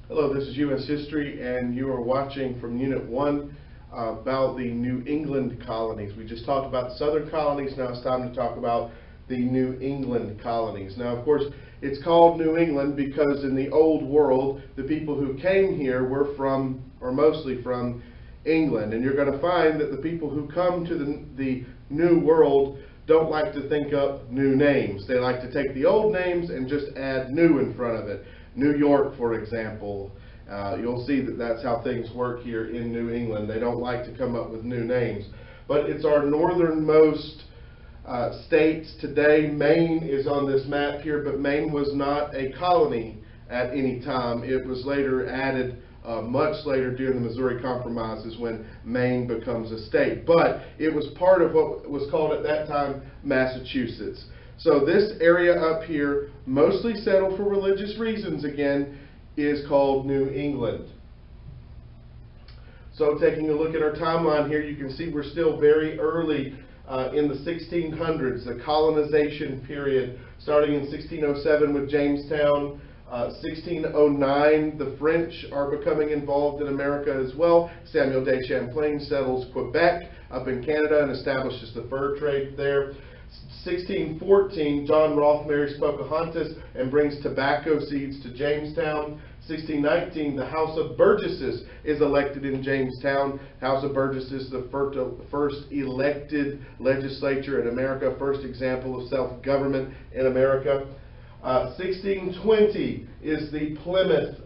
Hello, this is U.S. History, and you are watching from Unit 1 about the New England colonies. We just talked about the Southern colonies. Now it's time to talk about the New England colonies. Now, of course, it's called New England because in the Old World, the people who came here were from, or mostly from, England. And you're going to find that the people who come to the New World don't like to think up new names. They like to take the old names and just add new in front of it. New York, for example, you'll see that that's how things work here in New England. They don't like to come up with new names. But it's our northernmost states today. Maine is on this map here, but Maine was not a colony at any time. It was later added much later during the Missouri Compromise is when Maine becomes a state. But it was part of what was called at that time Massachusetts. So this area up here, mostly settled for religious reasons again, is called New England. So taking a look at our timeline here, you can see we're still very early in the 1600s, the colonization period, starting in 1607 with Jamestown. 1609, the French are becoming involved in America as well. Samuel de Champlain settles Quebec up in Canada and establishes the fur trade there. 1614, John Rolfe marries Pocahontas and brings tobacco seeds to Jamestown. 1619, the House of Burgesses is elected in Jamestown. House of Burgesses, the first elected legislature in America, first example of self-government in America. 1620 is the Plymouth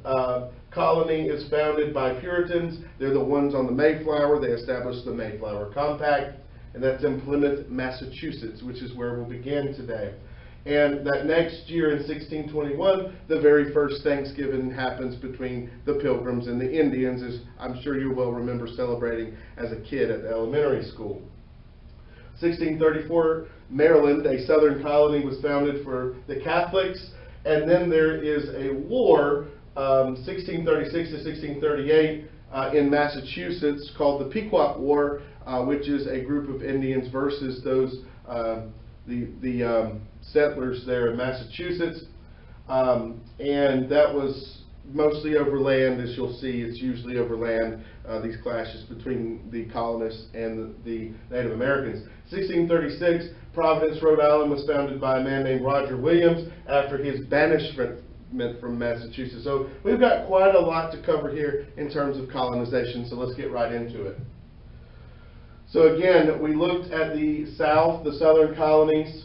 colony. Is founded by Puritans. They're the ones on the Mayflower. They established the Mayflower Compact, and that's in Plymouth, Massachusetts, which is where we'll begin today. And that next year in 1621, the very first Thanksgiving happens between the Pilgrims and the Indians, as I'm sure you will remember celebrating as a kid at the elementary school. 1634, Maryland, a southern colony, was founded for the Catholics. And then there is a war, 1636 to 1638, in Massachusetts called the Pequot War, which is a group of Indians versus those the settlers there in Massachusetts. And that was mostly over land, as you'll see. It's usually over land, these clashes between the colonists and the Native Americans. 1636, Providence, Rhode Island was founded by a man named Roger Williams after his banishment from Massachusetts. So we've got quite a lot to cover here in terms of colonization, so let's get right into it. So again, we looked at the South, the southern colonies.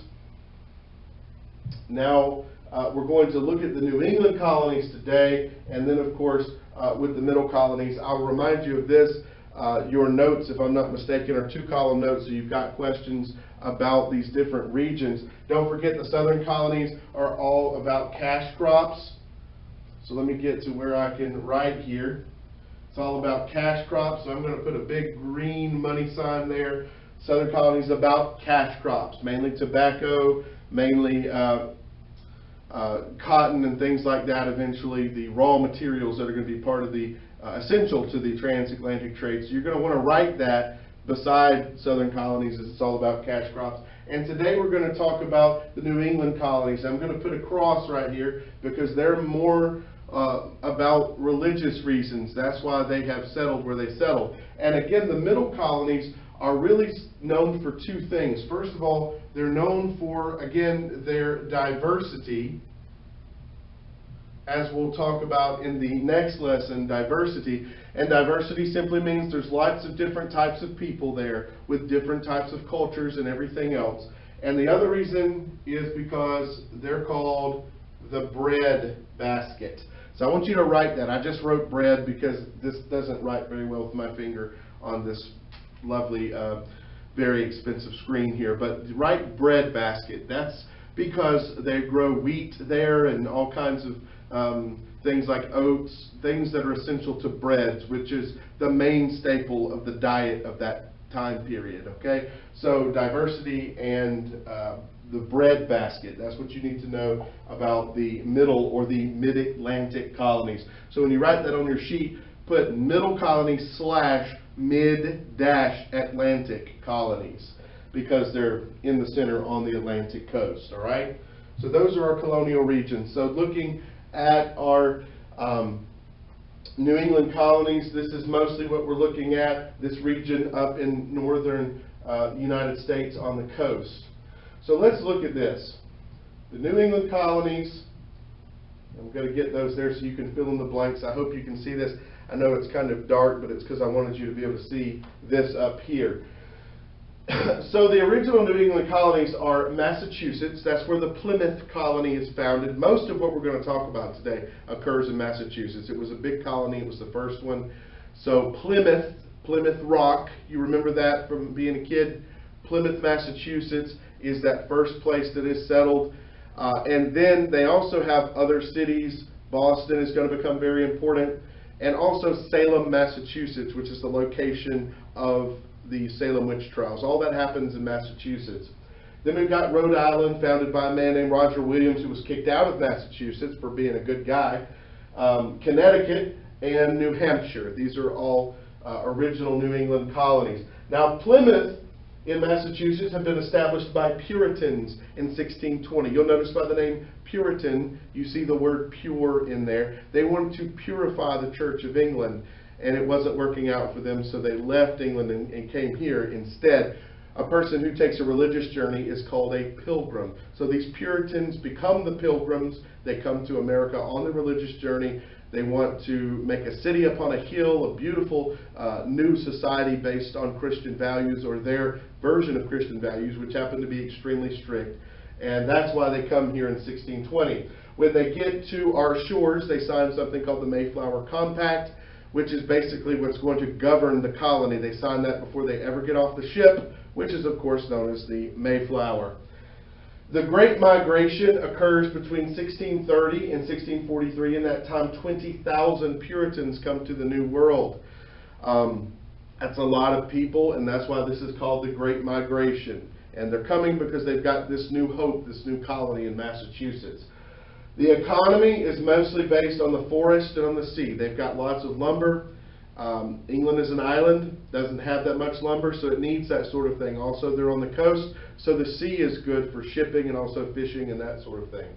Now we're going to look at the New England colonies today, and then of course with the middle colonies. I'll remind you of this. Your notes, if I'm not mistaken, are 2-column notes, so you've got questions about these different regions. Don't forget the southern colonies are all about cash crops. So let me get to where I can write here. It's all about cash crops, so I'm going to put a big green money sign there. Southern colonies about cash crops, mainly tobacco, mainly cotton and things like that, eventually the raw materials that are going to be part of the essential to the transatlantic trade. So you're going to want to write that beside southern colonies, as it's all about cash crops. And today we're going to talk about the New England colonies. I'm going to put a cross right here because they're more about religious reasons. That's why they have settled where they settled. And again, the middle colonies are really known for 2 things. First of all, they're known for, again, their diversity. As we'll talk about in the next lesson, diversity. And diversity simply means there's lots of different types of people there with different types of cultures and everything else. And the other reason is because they're called the bread basket. So I want you to write that. I just wrote bread because this doesn't write very well with my finger on this lovely, very expensive screen here. But write bread basket. That's because they grow wheat there and all kinds of things like oats, things that are essential to breads, which is the main staple of the diet of that time period, okay? So diversity and the bread basket, that's what you need to know about the middle or the mid-Atlantic colonies. So when you write that on your sheet, put middle colonies / mid-Atlantic colonies, because they're in the center on the Atlantic coast, all right? So those are our colonial regions. So looking at our New England colonies, this is mostly what we're looking at, this region up in northern United States on the coast. So let's look at this. The New England colonies, I'm going to get those there so you can fill in the blanks. I hope you can see this. I know it's kind of dark, but it's because I wanted you to be able to see this up here. So the original New England colonies are Massachusetts. That's where the Plymouth colony is founded. Most of what we're going to talk about today occurs in Massachusetts. It was a big colony. It was the first one. So Plymouth Rock, you remember that from being a kid? Plymouth, Massachusetts is that first place that is settled. And then they also have other cities. Boston is going to become very important. And also Salem, Massachusetts, which is the location of the Salem witch trials. All that happens in Massachusetts. Then we've got Rhode Island, founded by a man named Roger Williams, who was kicked out of Massachusetts for being a good guy. Connecticut and New Hampshire. These are all original New England colonies. Now Plymouth in Massachusetts had been established by Puritans in 1620. You'll notice by the name Puritan, you see the word pure in there. They wanted to purify the Church of England, and it wasn't working out for them, so they left England and came here instead. A person who takes a religious journey is called a pilgrim. So these Puritans become the pilgrims. They come to America on the religious journey. They want to make a city upon a hill, a beautiful new society based on Christian values, or their version of Christian values, which happen to be extremely strict. And that's why they come here in 1620. When they get to our shores, they sign something called the Mayflower Compact, which is basically what's going to govern the colony. They sign that before they ever get off the ship, which is of course known as the Mayflower. The Great Migration occurs between 1630 and 1643. In that time, 20,000 Puritans come to the New World. That's a lot of people, and that's why this is called the Great Migration. And they're coming because they've got this new hope, this new colony in Massachusetts. The economy is mostly based on the forest and on the sea. They've got lots of lumber. England is an island, doesn't have that much lumber, so it needs that sort of thing. Also, they're on the coast, so the sea is good for shipping and also fishing and that sort of thing.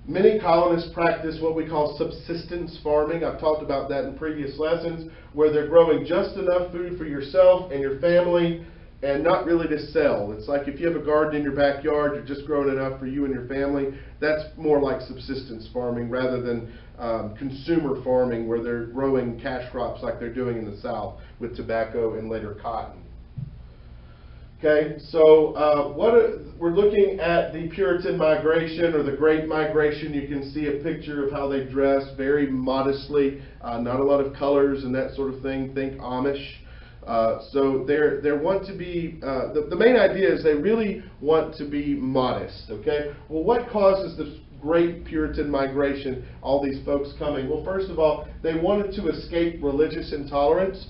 Many colonists practice what we call subsistence farming. I've talked about that in previous lessons, where they're growing just enough food for yourself and your family and not really to sell. It's like if you have a garden in your backyard, you're just growing enough for you and your family. That's more like subsistence farming rather than consumer farming, where they're growing cash crops like they're doing in the South with tobacco and later cotton. Okay, so we're looking at the Puritan migration, or the Great Migration. You can see a picture of how they dress, very modestly, not a lot of colors and that sort of thing. Think Amish. So they want to be, the main idea is they really want to be modest, okay? Well, what causes this great Puritan migration, all these folks coming? Well, first of all, they wanted to escape religious intolerance.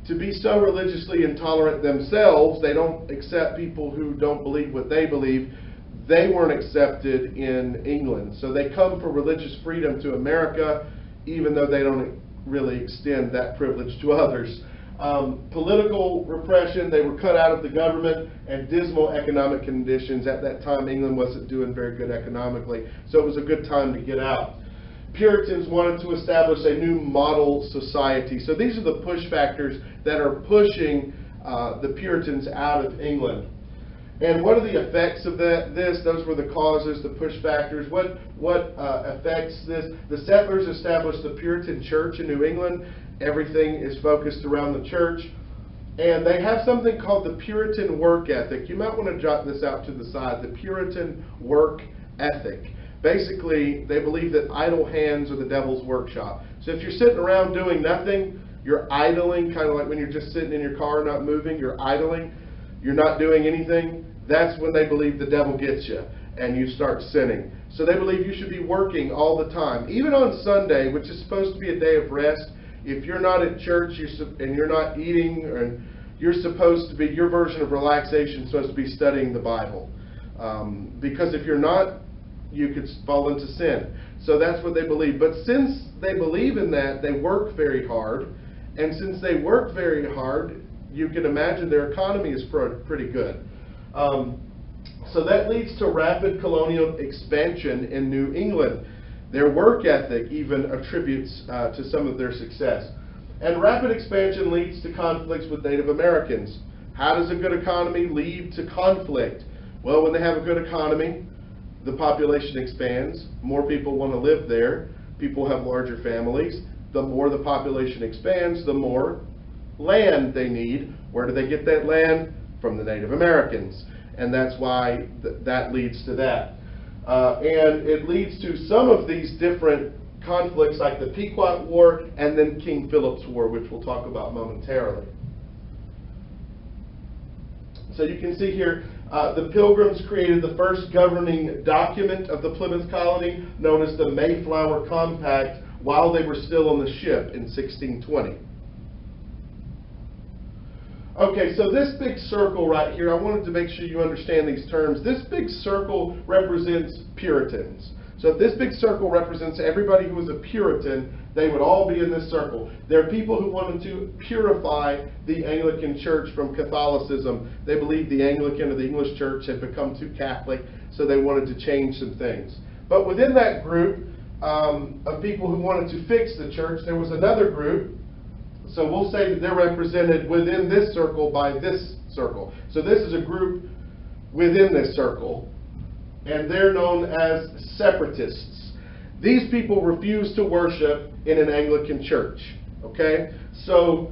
To be so religiously intolerant themselves, they don't accept people who don't believe what they believe. They weren't accepted in England. So they come for religious freedom to America, even though they don't really extend that privilege to others. Political repression, they were cut out of the government, and dismal economic conditions. At that time, England wasn't doing very good economically, so it was a good time to get out. Puritans wanted to establish a new model society. So these are the push factors that are pushing the Puritans out of England. And what are the effects of this? Those were the causes, the push factors. What affects this? The settlers established the Puritan church in New England. Everything is focused around the church. And they have something called the Puritan work ethic. You might want to jot this out to the side, the Puritan work ethic. Basically, they believe that idle hands are the devil's workshop. So if you're sitting around doing nothing, you're idling, kind of like when you're just sitting in your car not moving, you're idling, you're not doing anything. That's when they believe the devil gets you and you start sinning. So they believe you should be working all the time. Even on Sunday, which is supposed to be a day of rest, if you're not at church and you're not eating, or you're supposed to be, your version of relaxation is supposed to be studying the Bible. Because if you're not, you could fall into sin. So that's what they believe. But since they believe in that, they work very hard. And since they work very hard, you can imagine their economy is pretty good. So that leads to rapid colonial expansion in New England. Their work ethic even attributes to some of their success. And rapid expansion leads to conflicts with Native Americans. How does a good economy lead to conflict? Well, when they have a good economy, the population expands. More people want to live there. People have larger families. The more the population expands, the more land they need. Where do they get that land? From the Native Americans. And that's why that leads to that. And it leads to some of these different conflicts like the Pequot War and then King Philip's War, which we'll talk about momentarily. So you can see here, the Pilgrims created the first governing document of the Plymouth colony, known as the Mayflower Compact, while they were still on the ship in 1620. Okay, so this big circle right here, I wanted to make sure you understand these terms. This big circle represents Puritans. So if this big circle represents everybody who was a Puritan, they would all be in this circle. There are people who wanted to purify the Anglican Church from Catholicism. They believed the Anglican or the English Church had become too Catholic, so they wanted to change some things. But within that group of people who wanted to fix the church, there was another group. So we'll say that they're represented within this circle by this circle. So this is a group within this circle, and they're known as separatists. These people refuse to worship in an Anglican church. Okay? So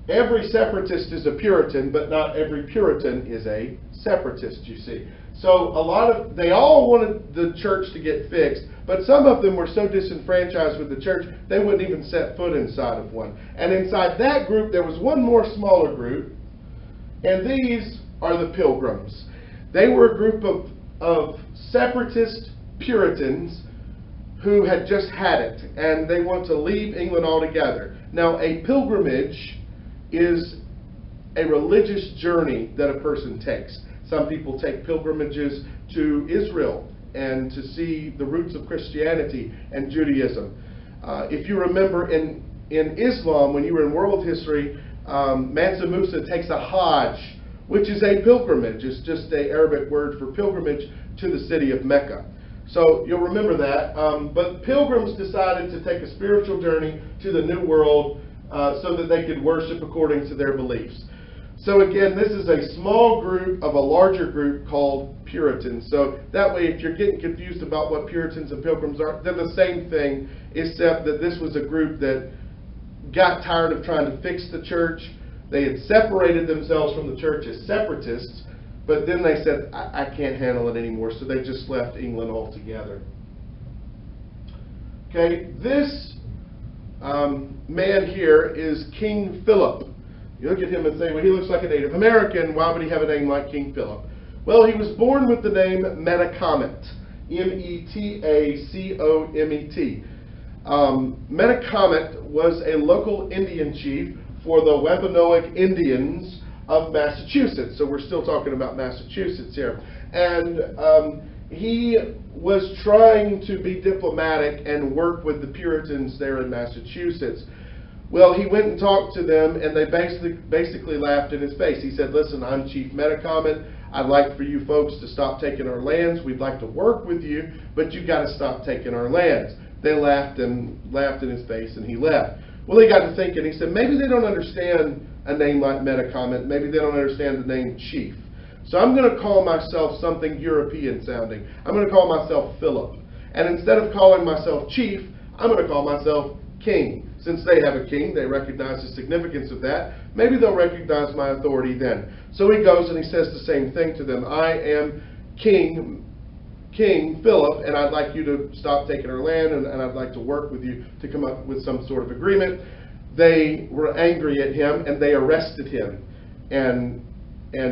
every separatist is a Puritan, but not every Puritan is a separatist, you see. So they all wanted the church to get fixed, but some of them were so disenfranchised with the church, they wouldn't even set foot inside of one. And inside that group, there was one more smaller group, and these are the Pilgrims. They were a group of separatist Puritans who had just had it, and they want to leave England altogether. Now, a pilgrimage is a religious journey that a person takes. Some people take pilgrimages to Israel and to see the roots of Christianity and Judaism. If you remember in Islam, when you were in world history, Mansa Musa takes a Hajj, which is a pilgrimage. It's just an Arabic word for pilgrimage to the city of Mecca. So you'll remember that. But pilgrims decided to take a spiritual journey to the New World so that they could worship according to their beliefs. So again, this is a small group of a larger group called Puritans. So that way, if you're getting confused about what Puritans and Pilgrims are, they're the same thing, except that this was a group that got tired of trying to fix the church. They had separated themselves from the church as separatists, but then they said, I can't handle it anymore, so they just left England altogether. Okay, this man here is King Philip. You look at him and say, well, he looks like a Native American. Why would he have a name like King Philip? Well, he was born with the name Metacomet. M-E-T-A-C-O-M-E-T. Metacomet was a local Indian chief for the Wampanoag Indians of Massachusetts. So we're still talking about Massachusetts here. And he was trying to be diplomatic and work with the Puritans there in Massachusetts. Well, he went and talked to them, and they basically laughed in his face. He said, listen, I'm Chief Metacomet. I'd like for you folks to stop taking our lands. We'd like to work with you, but you got to stop taking our lands. They laughed in his face, and he left. Well, he got to thinking. He said, maybe they don't understand a name like Metacomet. Maybe they don't understand the name Chief. So I'm going to call myself something European sounding. I'm going to call myself Philip. And instead of calling myself Chief, I'm going to call myself King. Since they have a king, they recognize the significance of that. Maybe they'll recognize my authority then. So he goes and he says the same thing to them. I am King Philip, and I'd like you to stop taking our land, and I'd like to work with you to come up with some sort of agreement. They were angry at him, and they arrested him and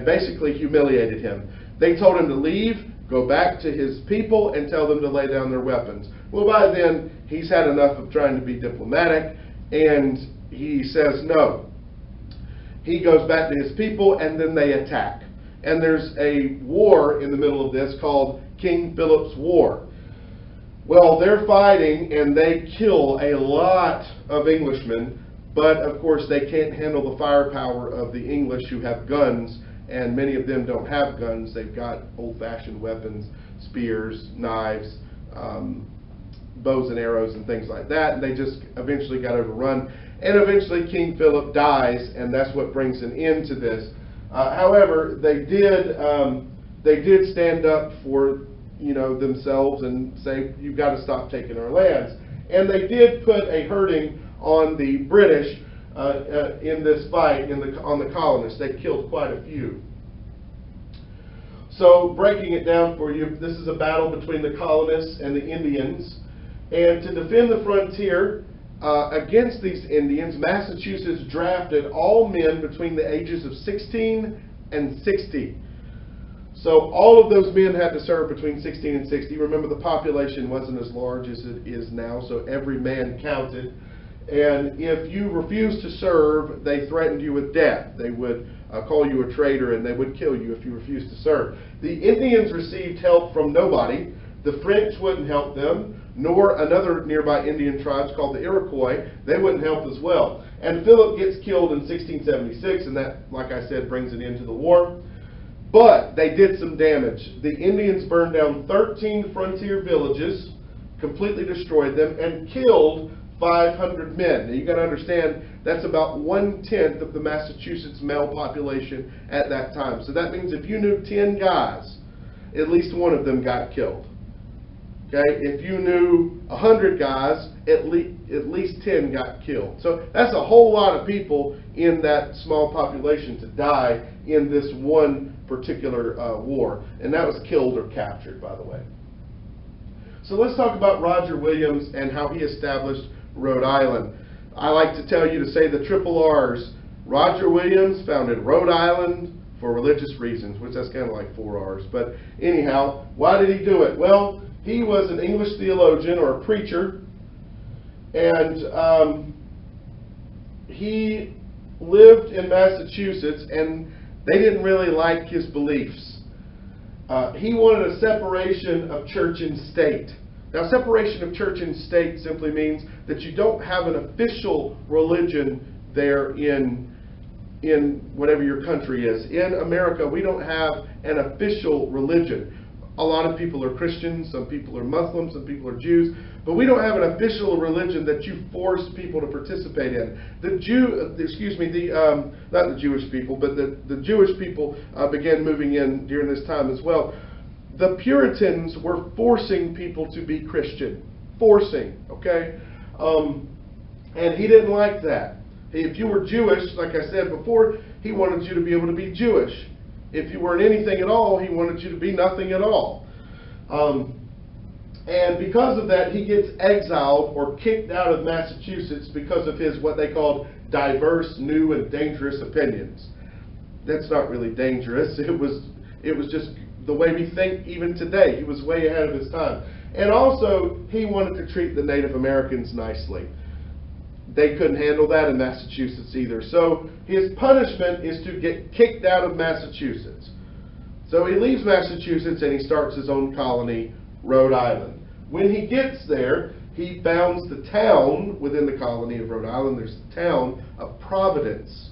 basically humiliated him. They told him to leave, go back to his people, and tell them to lay down their weapons. Well, by then, he's had enough of trying to be diplomatic, and he says no. He goes back to his people, and then they attack. And there's a war in the middle of this called King Philip's War. Well, they're fighting, and they kill a lot of Englishmen, but of course they can't handle the firepower of the English who have guns, and many of them don't have guns. They've got old-fashioned weapons, spears, knives, bows and arrows and things like that, and they just eventually got overrun. And eventually King Philip dies, and that's what brings an end to this. However, they did stand up for themselves and say, you've got to stop taking our lands. And they did put a hurting on the British in this fight on the colonists. They killed quite a few. So breaking it down for you, this is a battle between the colonists and the Indians. And to defend the frontier against these Indians, Massachusetts drafted all men between the ages of 16 and 60. So all of those men had to serve between 16 and 60. Remember, the population wasn't as large as it is now, so every man counted. And if you refused to serve, they threatened you with death. They would call you a traitor, and they would kill you if you refused to serve. The Indians received help from nobody. The French wouldn't help them, nor another nearby Indian tribes called the Iroquois. They wouldn't help as well. And Philip gets killed in 1676, and that, like I said, brings an end to the war. But they did some damage. The Indians burned down 13 frontier villages, completely destroyed them, and killed 500 men. Now you got to understand, that's about 1/10 of the Massachusetts male population at that time. So that means if you knew 10 guys, at least one of them got killed. Okay, if you knew 100 guys, at least 10 got killed. So that's a whole lot of people in that small population to die in this one particular war. And that was killed or captured, by the way. So let's talk about Roger Williams and how he established Rhode Island. I like to tell you to say the triple R's. Roger Williams founded Rhode Island for religious reasons, which that's kind of like 4 R's. But anyhow, why did he do it? Well, he was an English theologian or a preacher, and he lived in Massachusetts, and they didn't really like his beliefs. He wanted a separation of church and state. Now, separation of church and state simply means that you don't have an official religion there in whatever your country is. In America, we don't have an official religion. A lot of people are Christians, some people are Muslims, some people are Jews, but we don't have an official religion that you force people to participate in. Not the Jewish people, but the Jewish people began moving in during this time as well. The Puritans were forcing people to be Christian. Forcing, okay? And he didn't like that. If you were Jewish, like I said before, he wanted you to be able to be Jewish. If you weren't anything at all, he wanted you to be nothing at all. And because of that, he gets exiled or kicked out of Massachusetts because of his what they called diverse, new, and dangerous opinions. That's not really dangerous. It was just the way we think even today. He was way ahead of his time. And also, he wanted to treat the Native Americans nicely. They couldn't handle that in Massachusetts either. So his punishment is to get kicked out of Massachusetts. So he leaves Massachusetts and he starts his own colony, Rhode Island. When he gets there, he founds the town within the colony of Rhode Island. There's the town of Providence,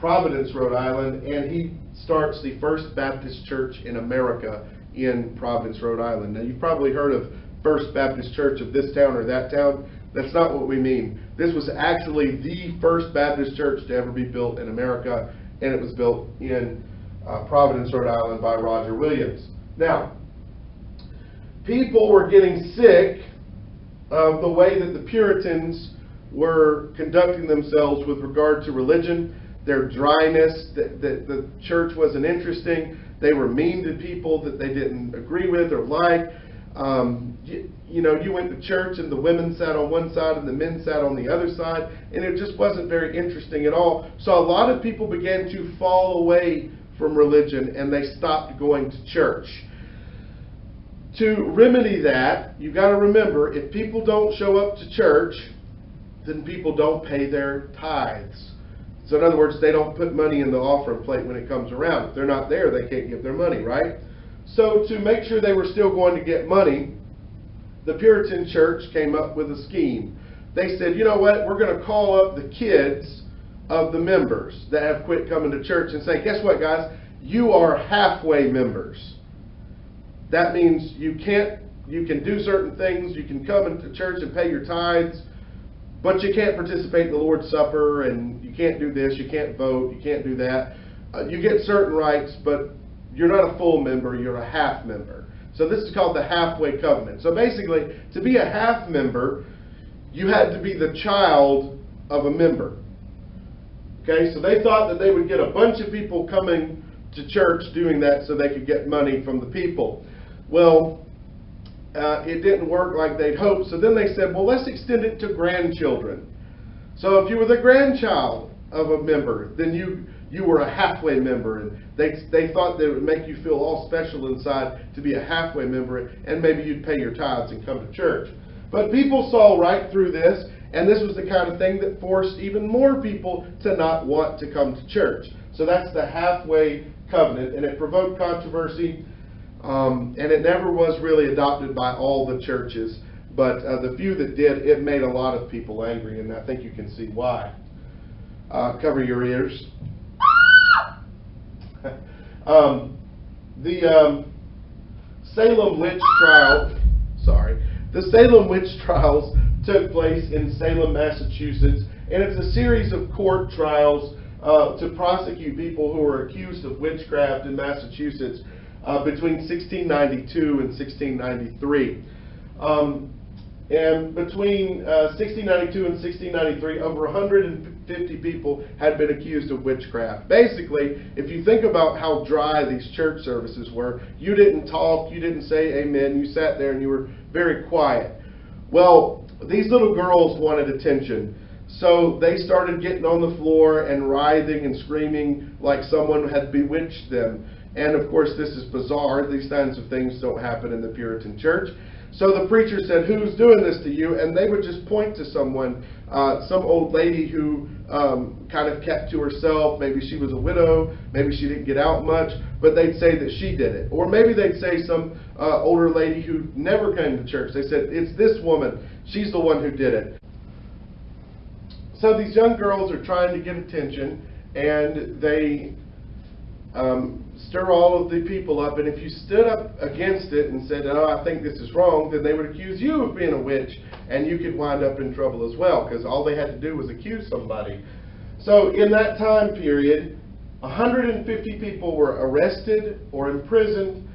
Rhode Island, and he starts the First Baptist Church in America in Providence, Rhode Island. Now, you've probably heard of First Baptist Church of this town or that town. That's not what we mean. This was actually the first Baptist church to ever be built in America, and it was built in Providence, Rhode Island by Roger Williams. Now, people were getting sick of the way that the Puritans were conducting themselves with regard to religion, their dryness, the church wasn't interesting, they were mean to people that they didn't agree with or like. You went to church and the women sat on one side and the men sat on the other side, and it just wasn't very interesting at all. So a lot of people began to fall away from religion and they stopped going to church. To remedy that, you've got to remember, if people don't show up to church, then people don't pay their tithes. So in other words, they don't put money in the offering plate when it comes around. If they're not there, they can't give their money, right? So to make sure they were still going to get money, the Puritan church came up with a scheme. They said, you know what, we're going to call up the kids of the members that have quit coming to church and say, guess what, guys? You are halfway members. That means you can't you can do certain things, you can come into church and pay your tithes, but you can't participate in the Lord's Supper, and you can't do this, you can't vote, you can't do that. You get certain rights, but you're not a full member, you're a half member. So this is called the halfway covenant. So basically, to be a half member, you had to be the child of a member. Okay, so they thought that they would get a bunch of people coming to church doing that so they could get money from the people. Well, it didn't work like they'd hoped, so then they said, well, let's extend it to grandchildren. So if you were the grandchild of a member, then you were a halfway member, and they thought that it would make you feel all special inside to be a halfway member, and maybe you'd pay your tithes and come to church. But people saw right through this, and this was the kind of thing that forced even more people to not want to come to church. So that's the halfway covenant, and it provoked controversy, and it never was really adopted by all the churches. But the few that did, it made a lot of people angry, and I think you can see why. Cover your ears. The Salem witch trial, the Salem witch trials took place in Salem, Massachusetts, and it's a series of court trials to prosecute people who were accused of witchcraft in Massachusetts between 1692 and 1693. And between 1692 and 1693, over 150 people had been accused of witchcraft. Basically, if you think about how dry these church services were, you didn't talk, you didn't say amen, you sat there and you were very quiet. Well, these little girls wanted attention, so they started getting on the floor and writhing and screaming like someone had bewitched them. And of course, this is bizarre. These kinds of things don't happen in the Puritan church. So the preacher said, "Who's doing this to you?" And they would just point to someone, some old lady who kind of kept to herself. Maybe she was a widow, maybe she didn't get out much, but they'd say that she did it. Or maybe they'd say some older lady who never came to church. They said, "It's this woman, she's the one who did it." So these young girls are trying to get attention, and they stir all of the people up, and if you stood up against it and said, "Oh, I think this is wrong," then they would accuse you of being a witch, and you could wind up in trouble as well, because all they had to do was accuse somebody. So in that time period, 150 people were arrested or imprisoned,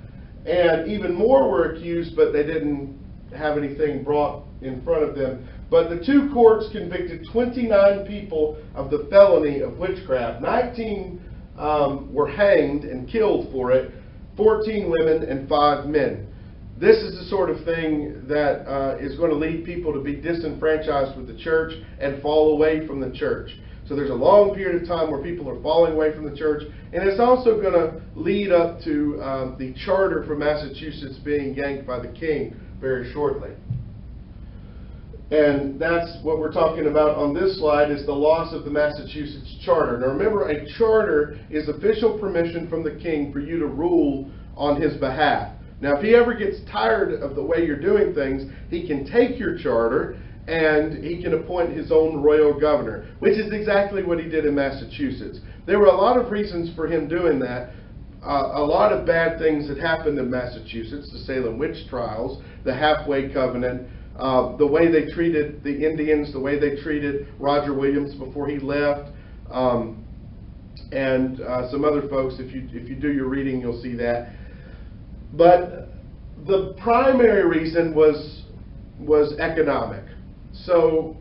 and even more were accused, but they didn't have anything brought in front of them. But the two courts convicted 29 people of the felony of witchcraft. 19 were hanged and killed for it, 14 women and 5 men. This is the sort of thing that is going to lead people to be disenfranchised with the church and fall away from the church. So there's a long period of time where people are falling away from the church, and it's also going to lead up to the charter for Massachusetts being yanked by the king very shortly. And that's what we're talking about on this slide, is the loss of the Massachusetts charter. Now remember, a charter is official permission from the king for you to rule on his behalf. Now if he ever gets tired of the way you're doing things, he can take your charter and he can appoint his own royal governor, which is exactly what he did in Massachusetts. There were a lot of reasons for him doing that. A lot of bad things had happened in Massachusetts, the Salem witch trials, the halfway covenant, the way they treated the Indians, the way they treated Roger Williams before he left, and some other folks. If you do your reading, you'll see that. But the primary reason was economic. So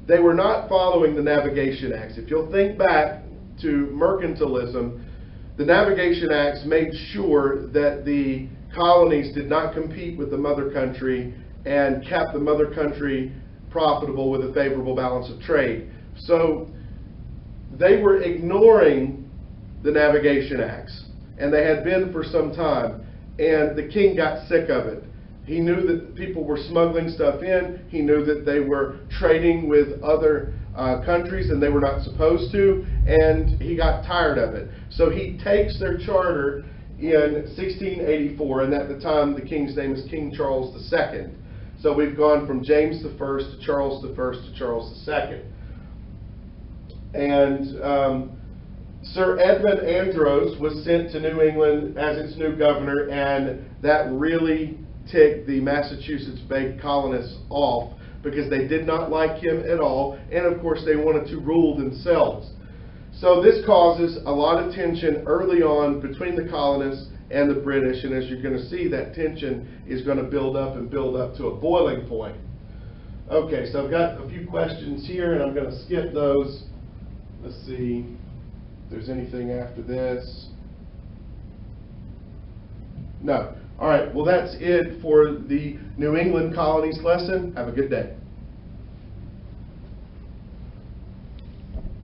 they were not following the Navigation Acts. If you'll think back to mercantilism, the Navigation Acts made sure that the colonies did not compete with the mother country and kept the mother country profitable with a favorable balance of trade. So they were ignoring the Navigation Acts, and they had been for some time, and the king got sick of it. He knew that people were smuggling stuff in. He knew that they were trading with other countries and they were not supposed to, and he got tired of it. So he takes their charter in 1684, and at the time the king's name is King Charles II. So we've gone from James I to Charles I to Charles II. And Sir Edmund Andros was sent to New England as its new governor, and that really tick the Massachusetts Bay colonists off because they did not like him at all, and of course they wanted to rule themselves. So this causes a lot of tension early on between the colonists and the British, and as you're going to see, that tension is going to build up and build up to a boiling point. Okay, so I've got a few questions here, and I'm going to skip those. Let's see if there's anything after this. No. All right, well, that's it for the New England colonies lesson. Have a good day.